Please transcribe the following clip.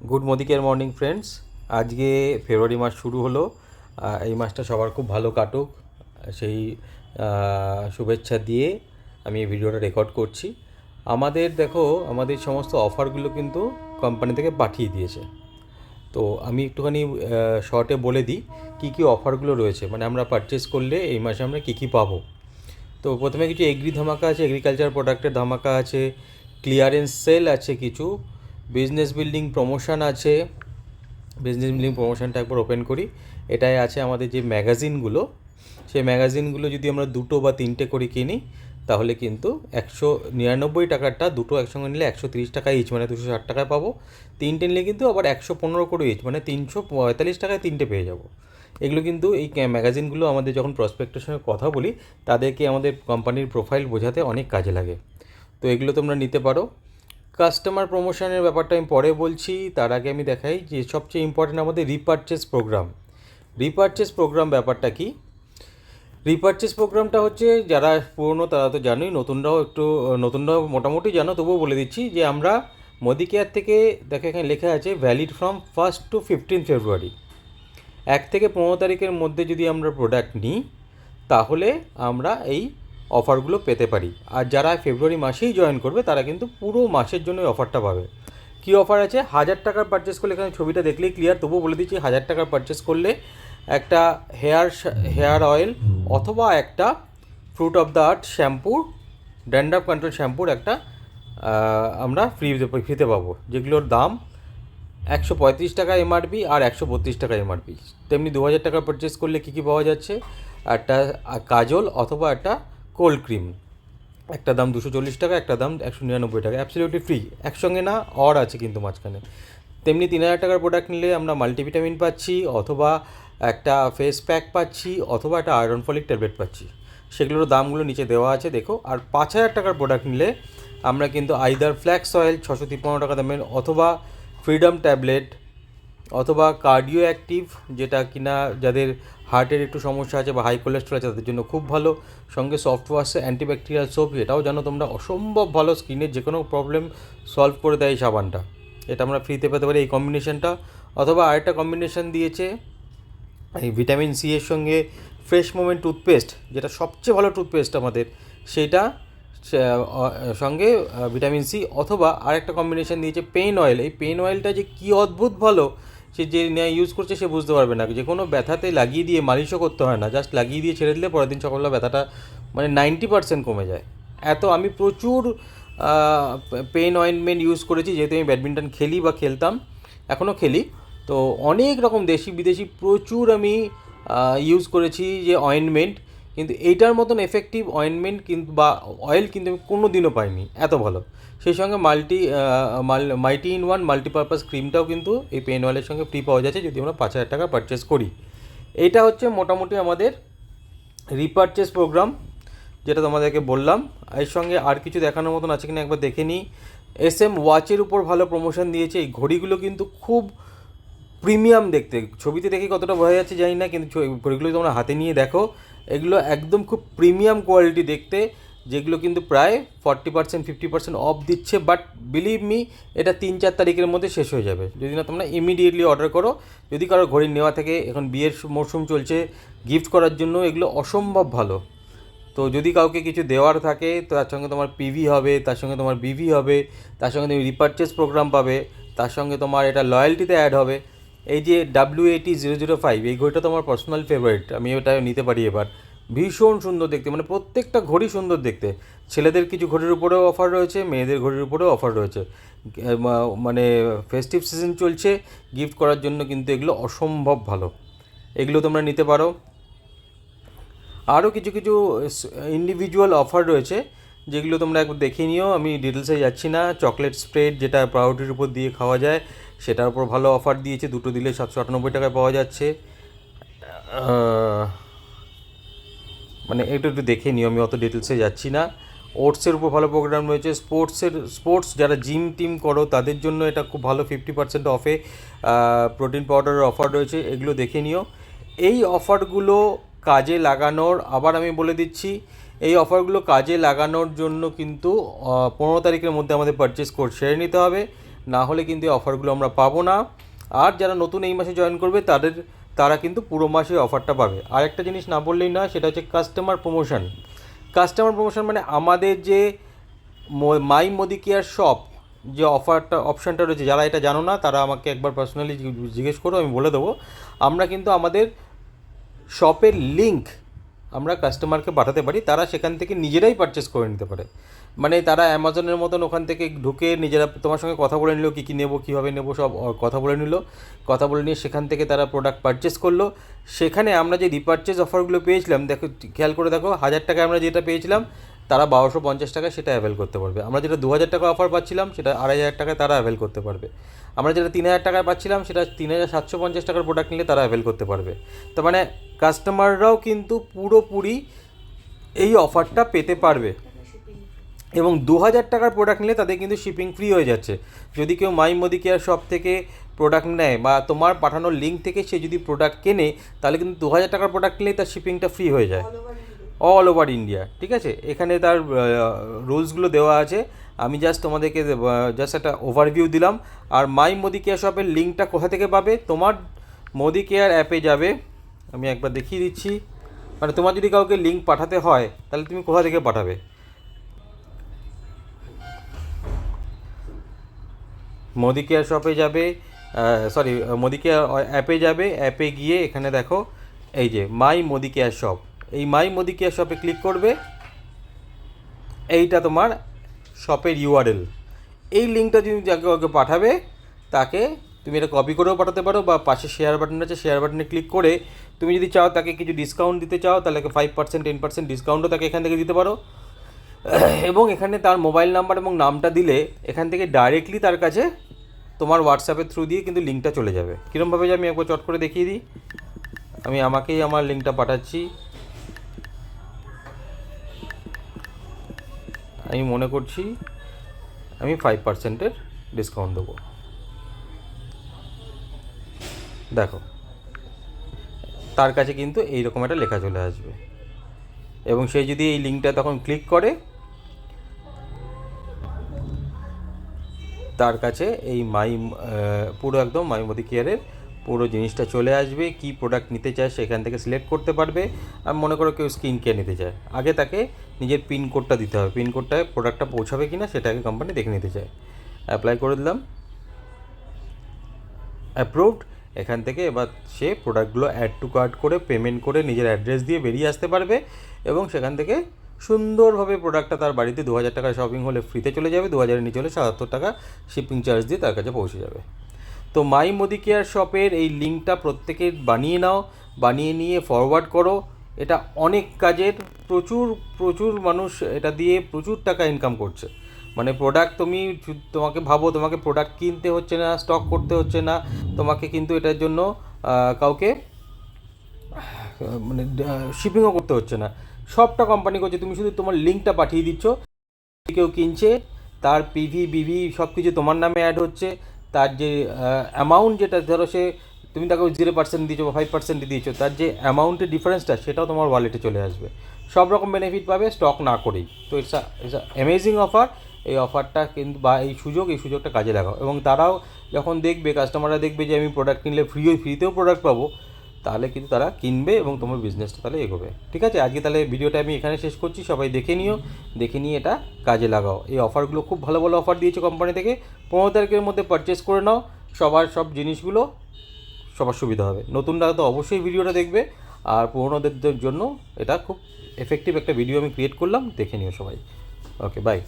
Good morning friends. আজকে ফেব্রুয়ারি মাস শুরু হলো। এই মাসটা সবার খুব ভালো কাটুক সেই শুভেচ্ছা দিয়ে আমি এই ভিডিওটা রেকর্ড করছি। আমাদের সমস্ত অফারগুলো কিন্তু কোম্পানি থেকে পাঠিয়ে দিয়েছে। তো আমি একটুখানি শর্টে বলে দিই কী কী অফারগুলো রয়েছে, মানে আমরা পারচেস করলে এই মাসে আমরা কী কী পাবো। তো প্রথমে কিছু ধামাকা আছে, এগ্রিকালচার প্রোডাক্টের ধামাকা আছে, ক্লিয়ারেন্স সেল আছে, কিছু বিজনেস বিল্ডিং প্রমোশন আছে। বিজনেস বিল্ডিং প্রমোশনটা একবার ওপেন করি। এটাই আছে আমাদের যে ম্যাগাজিনগুলো, সেই ম্যাগাজিনগুলো যদি আমরা 2 বা 3টে করে কিনি তাহলে কিন্তু 199 টাকারটা দুটো একসঙ্গে নিলে 130 টাকা ইচ, মানে 260 টাকায় পাবো। 3টে নিলে কিন্তু আবার 115 করে ইচ, মানে 345 টাকায় 3টে পেয়ে যাবো। এগুলো কিন্তু এই ম্যাগাজিনগুলো আমাদের যখন প্রসপেক্টের সঙ্গে কথা বলি তাদেরকে আমাদের কোম্পানির প্রোফাইল বোঝাতে অনেক কাজে লাগে। তো এগুলো তোমরা নিতে পারো। কাস্টমার প্রমোশনের ব্যাপারটা আমি পরে বলছি, তার আগে আমি দেখাই যে সবচেয়ে ইম্পর্টেন্ট আমাদের রিপারচেস প্রোগ্রাম। রিপারচেস প্রোগ্রাম ব্যাপারটা কি? রিপারচেস প্রোগ্রামটা হচ্ছে, যারা পুরনো তারা তো জানোই, নতুনরাও মোটামুটি জানো, তবুও বলে দিচ্ছি যে আমরা মোদি কেয়ার থেকে, দেখো এখানে লেখা আছে ভ্যালিড ফ্রম 1 to 15 ফেব্রুয়ারি। 1 থেকে 15 তারিখের মধ্যে যদি আমরা প্রোডাক্ট নিই তাহলে আমরা এই অফারগুলো পেতে পারি। আর যারা ফেব্রুয়ারি মাসেই জয়েন করবে তারা কিন্তু পুরো মাসের জন্য অফারটা পাবে। কী অফার আছে? 1000 টাকার পারচেস করলে, এখানে ছবিটা দেখলেই ক্লিয়ার, তবুও বলে দিচ্ছি, 1000 টাকার পারচেস করলে একটা হেয়ার অয়েল অথবা একটা fruit of the earth shampoo, dandruff control শ্যাম্পুর একটা আমরা ফ্রিতে পাবো, যেগুলোর দাম 135 টাকা এমআরপি আর 132 টাকা এমআরপি। তেমনি 2000 টাকা পারচেস করলে কী কী পাওয়া যাচ্ছে? একটা কাজল অথবা একটা কোল্ড ক্রিম, একটা দাম 240 টাকা, একটা দাম 199 টাকা, অ্যাবসলিউটলি ফ্রি, একসঙ্গে না, অর আছে কিন্তু মাঝখানে। তেমনি 3000 টাকার প্রোডাক্ট নিলে আমরা মাল্টিভিটামিন পাচ্ছি, অথবা একটা ফেস প্যাক পাচ্ছি, অথবা একটা আয়রন ফলিক ট্যাবলেট পাচ্ছি। সেগুলোর দামগুলো নিচে দেওয়া আছে, দেখো। আর 5000 টাকার প্রোডাক্ট নিলে আমরা কিন্তু আইদার ফ্ল্যাক্স অয়েল 653 টাকা দামের, অথবা ফ্রিডম ট্যাবলেট, অথবা কার্ডিও অ্যাক্টিভ, যেটা কিনা যাদের হার্টের একটু সমস্যা আছে বা হাই কোলেস্ট্রল আছে তাদের জন্য খুব ভালো। সঙ্গে সফট ওয়াশ, অ্যান্টিব্যাকটেরিয়াল সোপ, এটাও জানো তোমরা, অসম্ভব ভালো, স্কিনের যে কোনো প্রবলেম সলভ করে দেয় এই সাবানটা। এটা আমরা ফ্রিতে পেতে পারি এই কম্বিনেশনটা। অথবা আরেকটা কম্বিনেশন দিয়েছে এই ভিটামিন সি এর সঙ্গে ফ্রেশ মোমেন্ট টুথপেস্ট, যেটা সবচেয়ে ভালো টুথপেস্ট আমাদের, সেইটা সঙ্গে ভিটামিন সি। অথবা আরেকটা কম্বিনেশন দিয়েছে পেন অয়েল। এই পেন অয়েলটা যে কী অদ্ভুত ভালো, সে যে ইউজ করছে সে বুঝতে পারবে না। যে কোনো ব্যথাতে লাগিয়ে দিয়ে, মালিশও করতে হয় না, জাস্ট লাগিয়ে দিয়ে ছেড়ে দিলে পরের দিন সকালবেলা ব্যথাটা মানে 90% কমে যায়। আমি প্রচুর পেন অয়েনমেন্ট ইউজ করেছি, যেহেতু আমি ব্যাডমিন্টন খেলি বা খেলতাম, এখনও খেলি। তো অনেক রকম দেশি বিদেশি প্রচুর আমি ইউজ করেছি যে অয়েনমেন্ট, কিন্তু এইটার মতন এফেক্টিভ অয়েনমেন্ট কিন্তু বা অয়েল কিন্তু আমি কোনো দিনও পাইনি এত ভালো। সেই সঙ্গে মাইটি ইন ওয়ান মাল্টিপারপাস ক্রিমটাও কিন্তু এই পেন অয়েলের সঙ্গে ফ্রি পাওয়া যাচ্ছে যদি আমরা 5000 টাকা পারচেস করি। এইটা হচ্ছে মোটামুটি আমাদের রিপারচেস প্রোগ্রাম, যেটা তোমাদেরকে বললাম। এর সঙ্গে আর কিছু দেখানোর মতন আছে কিনা একবার দেখে নিই। SM ওয়াচের উপর ভালো প্রমোশন দিয়েছে। এই ঘড়িগুলো কিন্তু খুব প্রিমিয়াম দেখতে, ছবিতে দেখে কতটা বোঝা যাচ্ছে জানি না, কিন্তু ঘড়িগুলো তোমরা হাতে নিয়ে দেখো, এগুলো একদম খুব প্রিমিয়াম কোয়ালিটি দেখতে, যেগুলো কিন্তু প্রায় 40% 50% অফ দিচ্ছে। বাট বিলিভ মি, এটা 3-4 তারিখের মধ্যে শেষ হয়ে যাবে যদি না তোমরা ইমিডিয়েটলি অর্ডার করো। যদি কারো ঘড়ি নেওয়া থেকে, এখন বিয়ের মরশুম চলছে, গিফট করার জন্য এগুলো অসম্ভব ভালো। তো যদি কাউকে কিছু দেওয়ার থাকে তো তার সঙ্গে তোমার পিভি হবে, তার সঙ্গে তোমার বিভি হবে, তার সঙ্গে তুমি রিপারচেস প্রোগ্রাম পাবে, তার সঙ্গে তোমার এটা লয়্যালটিতে অ্যাড হবে। এই যে WAT005, এই ঘড়িটা তো আমার পার্সোনাল ফেভারিট, আমি ওটা নিতে পারি এবার। ভীষণ সুন্দর দেখতে, মানে প্রত্যেকটা ঘড়ি সুন্দর দেখতে। ছেলেদের কিছু ঘড়ির উপরেও অফার রয়েছে, মেয়েদের ঘড়ির উপরেও অফার রয়েছে। মানে ফেস্টিভ সিজন চলছে, গিফট করার জন্য কিন্তু এগুলো অসম্ভব ভালো, এগুলো তোমরা নিতে পারো। আরও কিছু কিছু ইন্ডিভিজুয়াল অফার রয়েছে, যেগুলো তোমরা একবার দেখে নিও, আমি ডিটেলসে যাচ্ছি না। চকলেট স্প্রেড, যেটা পাউরুটির উপর দিয়ে খাওয়া যায়, সেটার উপর ভালো অফার দিয়েছে, দুটো দিলে 798 টাকায় পাওয়া যাচ্ছে। মানে একটু দেখে নিও, আমি অত ডিটেলসে যাচ্ছি না। ওটসের উপর ভালো প্রোগ্রাম রয়েছে। স্পোর্টস যারা জিম টিম করো তাদের জন্য এটা খুব ভালো, 50% অফে প্রোটিন পাউডারের অফার রয়েছে, এগুলো দেখে নিও। এই অফারগুলো কাজে লাগানোর, আবার আমি বলে দিচ্ছি, এই অফারগুলো কাজে লাগানোর জন্য কিন্তু 15 তারিখের মধ্যে আমাদের পারচেস কোড সেরে নিতে হবে। না হলে কিন্তু এই অফারগুলো আমরা পাবো না। আর যারা নতুন এই মাসে জয়েন করবে তারা কিন্তু পুরো মাসে অফারটা পাবে। আর একটা জিনিস না বললেই নয়, সেটা হচ্ছে কাস্টমার প্রমোশন। কাস্টমার প্রমোশন মানে আমাদের যে মাই মোদি কেয়ার শপ যে অপশানটা রয়েছে, যারা এটা জানো না তারা আমাকে একবার পার্সোনালি জিজ্ঞেস করো, আমি বলে দেবো। আমরা কিন্তু আমাদের শপের লিঙ্ক আমরা কাস্টমারকে পাঠাতে পারি, তারা সেখান থেকে নিজেরাই পারচেস করে নিতে পারে। মানে তারা অ্যামাজনের মতন ওখান থেকে ঢুকে নিজেরা তোমার সঙ্গে কথা বলে নিল, কী কী নেবো, কীভাবে নেবো, সব কথা বলে নিল। কথা বলে নিয়ে সেখান থেকে তারা প্রোডাক্ট পারচেস করলো। সেখানে আমরা যে রিপারচেস অফারগুলো পেয়েছিলাম, দেখো খেয়াল করে দেখো, 1000 টাকায় আমরা যেটা পেয়েছিলাম তারা 1250 টাকায় সেটা অ্যাভেল করতে পারবে। আমরা যেটা 2000 টাকা অফার পাচ্ছিলাম সেটা 2500 টাকায় তারা অ্যাভেল করতে পারবে। আমরা যেটা 3000 টাকায় পাচ্ছিলাম সেটা 3750 টাকার প্রোডাক্ট নিলে তারা অ্যাভেল করতে পারবে। তো মানে কাস্টমাররাও কিন্তু পুরোপুরি এই অফারটা পেতে পারবে। এবং 2000 টাকার প্রোডাক্ট নিলে তাদের কিন্তু শিপিং ফ্রি হয়ে যাচ্ছে। যদি কেউ মাই মোদি কেয়ার শপ থেকে প্রোডাক্ট নেয় বা তোমার পাঠানোর লিঙ্ক থেকে সে যদি প্রোডাক্ট কেনে, তাহলে কিন্তু 2000 টাকার প্রোডাক্ট নিলেই তার শিপিংটা ফ্রি হয়ে যায় অল ওভার ইন্ডিয়া। ঠিক আছে, এখানে তার রুলসগুলো দেওয়া আছে। আমি জাস্ট তোমাদেরকে জাস্ট একটা ওভারভিউ দিলাম। আর মাই মোদি কেয়ার শপের লিঙ্কটা কোথা থেকে পাবে? তোমার মোদি কেয়ার অ্যাপে যাবে, আমি একবার দেখিয়ে দিচ্ছি। মানে তোমার যদি কাউকে লিঙ্ক পাঠাতে হয় তাহলে তুমি কোথা থেকে পাঠাবে? মোদি কেয়ার শপে যাবে, মোদি কেয়ার অ্যাপে যাবে। অ্যাপে গিয়ে এখানে দেখো এই যে মাই মোদি কেয়ার শপ, এই মাই মোদি কেয়ার শপে ক্লিক করবে। এইটা তোমার শপের ইউআরএল। এই লিঙ্কটা যদি যাকে ওকে পাঠাবে, তাকে তুমি এটা কপি করেও পাঠাতে পারো, বা পাশে শেয়ার বাটন আছে, শেয়ার বাটনে ক্লিক করে তুমি যদি চাও তাকে কিছু ডিসকাউন্ট দিতে চাও, তাহলে 5% 10% ডিসকাউন্টও তাকে এখান থেকে দিতে পারো। এবং এখানে তার মোবাইল নাম্বার এবং নামটা দিলে এখান থেকে ডাইরেক্টলি তার কাছে তোমার হোয়াটসঅ্যাপের থ্রু দিয়ে কিন্তু লিঙ্কটা চলে যাবে। কীরকমভাবে যে আমি একবার চট করে দেখিয়ে দিই। আমি আমাকেই আমার লিঙ্কটা পাঠাচ্ছি। আমি মনে করছি আমি 5%-এর ডিসকাউন্ট দেবো। দেখো তার কাছে কিন্তু এইরকম একটা লেখা চলে আসবে, এবং সে যদি এই লিঙ্কটা তখন ক্লিক করে, তার কাছে এই পুরো একদম মাই মোদি কেয়ারের পুরো জিনিসটা চলে আসবে। কি প্রোডাক্ট নিতে চায় সেখান থেকে সিলেক্ট করতে পারবে। আমি মনে করো কেউ স্কিন কেয়ার নিতে চায়, আগে তাকে নিজের পিনকোডটা দিতে হবে। পিনকোডটায় প্রোডাক্টটা পৌঁছাবে কি না সেটাকে কোম্পানি দেখে নিতে চায়। অ্যাপ্লাই করে দিলাম, অ্যাপ্রুভড। এখান থেকে এবার সে প্রোডাক্টগুলো অ্যাড টু কার্ট করে পেমেন্ট করে নিজের অ্যাড্রেস দিয়ে বেরিয়ে আসতে পারবে, এবং সেখান থেকে সুন্দরভাবে প্রোডাক্টটা তার বাড়িতে 2000 টাকার শপিং হলে ফ্রিতে চলে যাবে, 2000-এর নিচে হলে 77 টাকা শিপিং চার্জ দিয়ে তার কাছে পৌঁছে যাবে। তো মাই মোদি কেয়ার শপের এই লিঙ্কটা প্রত্যেকে বানিয়ে নাও, বানিয়ে নিয়ে ফরওয়ার্ড করো। এটা অনেক কাজের, প্রচুর প্রচুর মানুষ এটা দিয়ে প্রচুর টাকা ইনকাম করছে। মানে প্রোডাক্ট তোমাকে ভাবো, তোমাকে প্রোডাক্ট কিনতে হচ্ছে না, স্টক করতে হচ্ছে না, তোমাকে কিন্তু এটার জন্য কাউকে মানে শিপিংও করতে হচ্ছে না, সবটা কোম্পানি করছে। তুমি শুধু তোমার লিঙ্কটা পাঠিয়ে দিচ্ছ, কেউ কিনছে, তার বিভি সব কিছু তোমার নামে অ্যাড হচ্ছে। তার যে অ্যামাউন্ট, যেটা ধরো তুমি তাকে 0% দিয়েছো বা 5% দিয়েছো, তার যে অ্যামাউন্টের ডিফারেন্সটা সেটাও তোমার ওয়ালেটে চলে আসবে। সব রকম বেনিফিট পাবে স্টক না করেই। তো ইটস অ্যামেজিং অফার। এই অফারটা কিন্তু বা এই সুযোগটা কাজে লাগাও। এবং তারাও যখন দেখবে, কাস্টমাররা দেখবে যে আমি প্রোডাক্ট কিনলে ফ্রিতেও প্রোডাক্ট পাবো, তাহলে কিন্তু তারা কিনবে এবং তোমার বিজনেসটা তাহলে এগোবে। ঠিক আছে, আজকে তাহলে ভিডিওটা আমি এখানে শেষ করছি। সবাই দেখে নিও, দেখে নিয়ে এটা কাজে লাগাও। এই অফারগুলো খুব ভালো ভালো অফার দিয়েছে কোম্পানি থেকে। 15 তারিখের মধ্যে পারচেস করে নাও, সব জিনিসগুলো সবার সুবিধা হবে। নতুনরা তো অবশ্যই ভিডিওটা দেখবে, আর পুরোনোদের জন্য এটা খুব এফেক্টিভ একটা ভিডিও আমি ক্রিয়েট করলাম, দেখে নিও সবাই। ওকে, বাই।